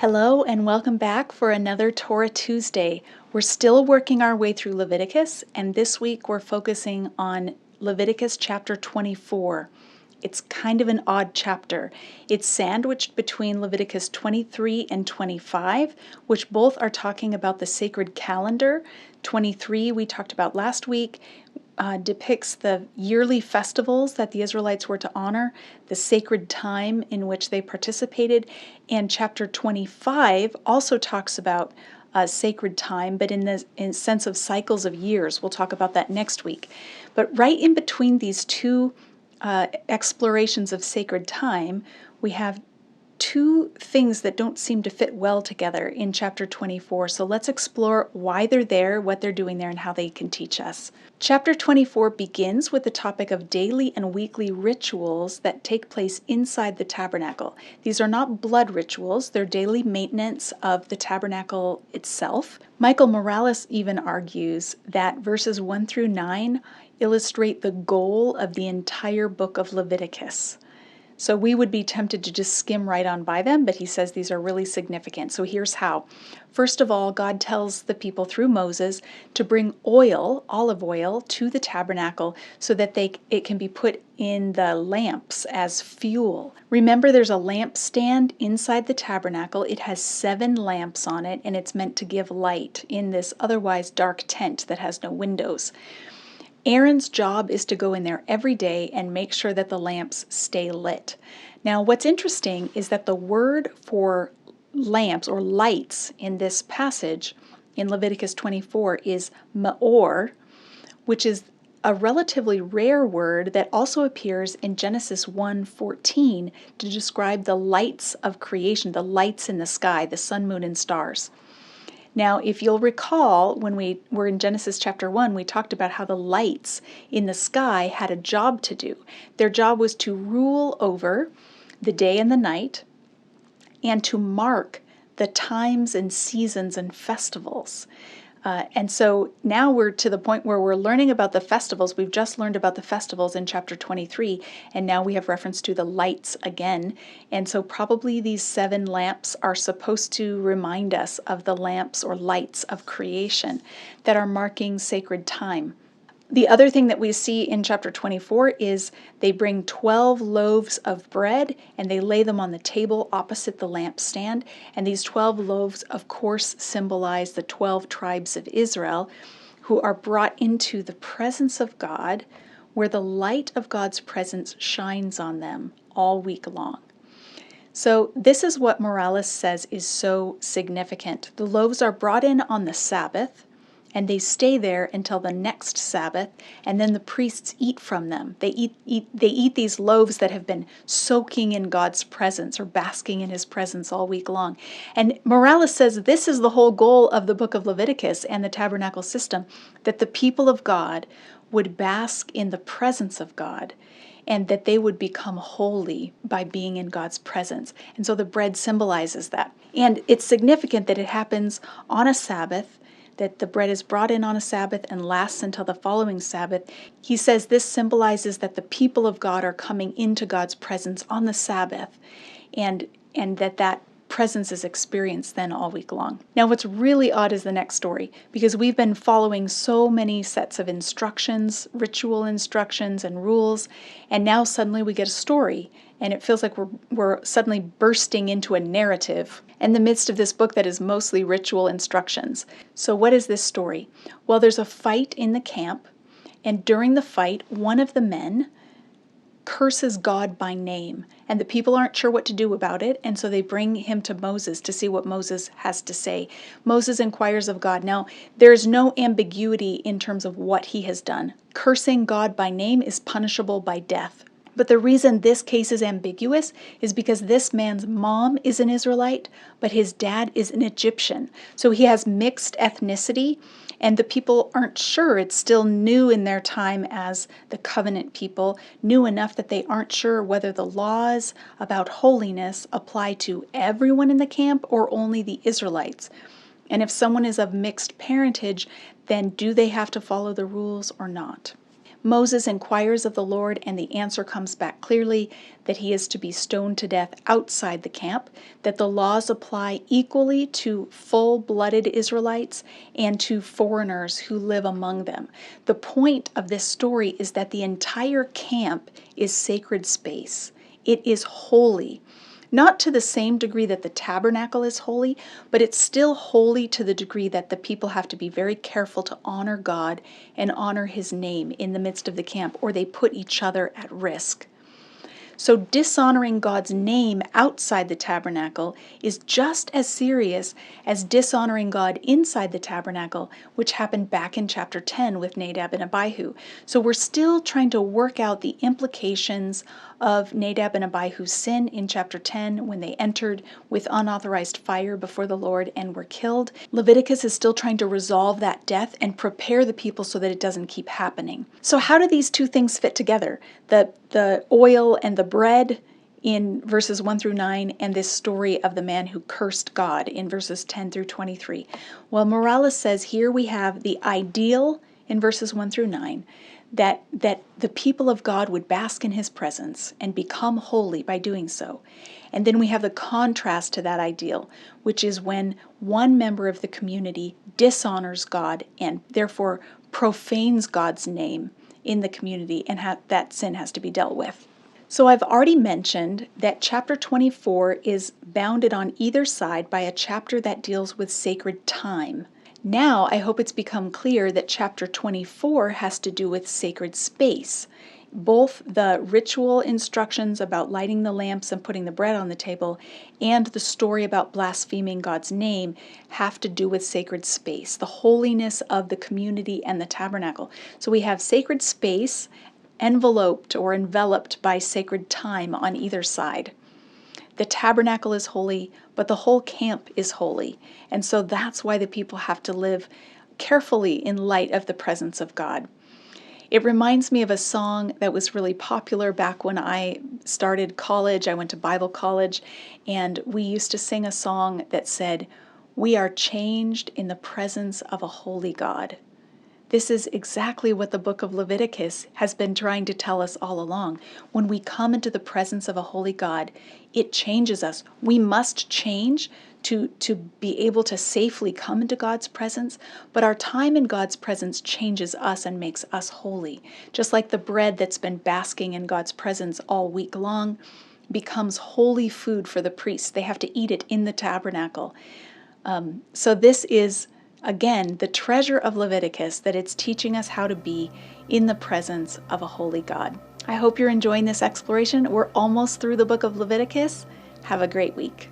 Hello and welcome back for another Torah Tuesday. We're still working our way through Leviticus, and this week we're focusing on Leviticus chapter 24. It's kind of an odd chapter. It's sandwiched between Leviticus 23 and 25, which both are talking about the sacred calendar. 23 we talked about last week. Depicts the yearly festivals that the Israelites were to honor, the sacred time in which they participated, and chapter 25 also talks about sacred time, but in the sense of cycles of years. We'll talk about that next week. But right in between these two explorations of sacred time, we have two things that don't seem to fit well together in chapter 24. So let's explore why they're there, what they're doing there, and how they can teach us. Chapter 24 begins with the topic of daily and weekly rituals that take place inside the tabernacle. These are not blood rituals, they're daily maintenance of the tabernacle itself. Michael Morales even argues that verses 1 through 9 illustrate the goal of the entire book of Leviticus. So we would be tempted to just skim right on by them, but he says these are really significant. So here's how. First of all, God tells the people through Moses to bring oil, olive oil, to the tabernacle so that it can be put in the lamps as fuel. Remember, there's a lampstand inside the tabernacle. It has 7 lamps on it, and it's meant to give light in this otherwise dark tent that has no windows. Aaron's job is to go in there every day and make sure that the lamps stay lit. Now, what's interesting is that the word for lamps or lights in this passage in Leviticus 24 is ma'or, which is a relatively rare word that also appears in Genesis 1:14 to describe the lights of creation, the lights in the sky, the sun, moon, and stars. Now, if you'll recall, when we were in Genesis chapter 1, we talked about how the lights in the sky had a job to do. Their job was to rule over the day and the night and to mark the times and seasons and festivals. And so now we're to the point where we're learning about the festivals. We've just learned about the festivals in chapter 23, and now we have reference to the lights again. And so probably these 7 lamps are supposed to remind us of the lamps or lights of creation that are marking sacred time. The other thing that we see in chapter 24 is they bring 12 loaves of bread and they lay them on the table opposite the lampstand. And these 12 loaves, of course, symbolize the 12 tribes of Israel who are brought into the presence of God, where the light of God's presence shines on them all week long. So this is what Morales says is so significant. The loaves are brought in on the Sabbath, and they stay there until the next Sabbath, and then the priests eat from them. They eat these loaves that have been soaking in God's presence or basking in his presence all week long. And Morales says this is the whole goal of the book of Leviticus and the tabernacle system, that the people of God would bask in the presence of God, and that they would become holy by being in God's presence. And so the bread symbolizes that. And it's significant that it happens on a Sabbath, that the bread is brought in on a Sabbath and lasts until the following Sabbath. He says this symbolizes that the people of God are coming into God's presence on the Sabbath, and that presence is experienced then all week long. Now, what's really odd is the next story, because we've been following so many sets of instructions, ritual instructions and rules, and now suddenly we get a story, and it feels like we're suddenly bursting into a narrative in the midst of this book that is mostly ritual instructions. So what is this story? Well, there's a fight in the camp, and during the fight, one of the men curses God by name, and the people aren't sure what to do about it, and so they bring him to Moses to see what Moses has to say. Moses inquires of God. Now, there's no ambiguity in terms of what he has done. Cursing God by name is punishable by death. But the reason this case is ambiguous is because this man's mom is an Israelite, but his dad is an Egyptian. So he has mixed ethnicity, and the people aren't sure. It's still new in their time as the covenant people, new enough that they aren't sure whether the laws about holiness apply to everyone in the camp or only the Israelites. And if someone is of mixed parentage, then do they have to follow the rules or not? Moses inquires of the Lord, and the answer comes back clearly that he is to be stoned to death outside the camp, that the laws apply equally to full-blooded Israelites and to foreigners who live among them. The point of this story is that the entire camp is sacred space. It is holy. Not to the same degree that the tabernacle is holy, but it's still holy to the degree that the people have to be very careful to honor God and honor his name in the midst of the camp, or they put each other at risk. So dishonoring God's name outside the tabernacle is just as serious as dishonoring God inside the tabernacle, which happened back in chapter 10 with Nadab and Abihu. So we're still trying to work out the implications of Nadab and Abihu's sin in chapter 10 when they entered with unauthorized fire before the Lord and were killed. Leviticus is still trying to resolve that death and prepare the people so that it doesn't keep happening. So how do these two things fit together? The oil and the bread in verses 1 through 9, and this story of the man who cursed God in verses 10 through 23. Well, Morales says here we have the ideal in verses 1 through 9, that the people of God would bask in his presence and become holy by doing so. And then we have the contrast to that ideal, which is when one member of the community dishonors God and therefore profanes God's name in the community, and that sin has to be dealt with. So I've already mentioned that chapter 24 is bounded on either side by a chapter that deals with sacred time. Now I hope it's become clear that chapter 24 has to do with sacred space. Both the ritual instructions about lighting the lamps and putting the bread on the table and the story about blaspheming God's name have to do with sacred space, the holiness of the community and the tabernacle. So we have sacred space enveloped or enveloped by sacred time on either side. The tabernacle is holy, but the whole camp is holy. And so that's why the people have to live carefully in light of the presence of God. It reminds me of a song that was really popular back when I started college. I went to Bible college, and we used to sing a song that said, "We are changed in the presence of a holy God." This is exactly what the book of Leviticus has been trying to tell us all along. When we come into the presence of a holy God, it changes us. We must change to be able to safely come into God's presence, but our time in God's presence changes us and makes us holy. Just like the bread that's been basking in God's presence all week long becomes holy food for the priests. They have to eat it in the tabernacle. So this is, again, the treasure of Leviticus, that it's teaching us how to be in the presence of a holy God. I hope you're enjoying this exploration. We're almost through the book of Leviticus. Have a great week.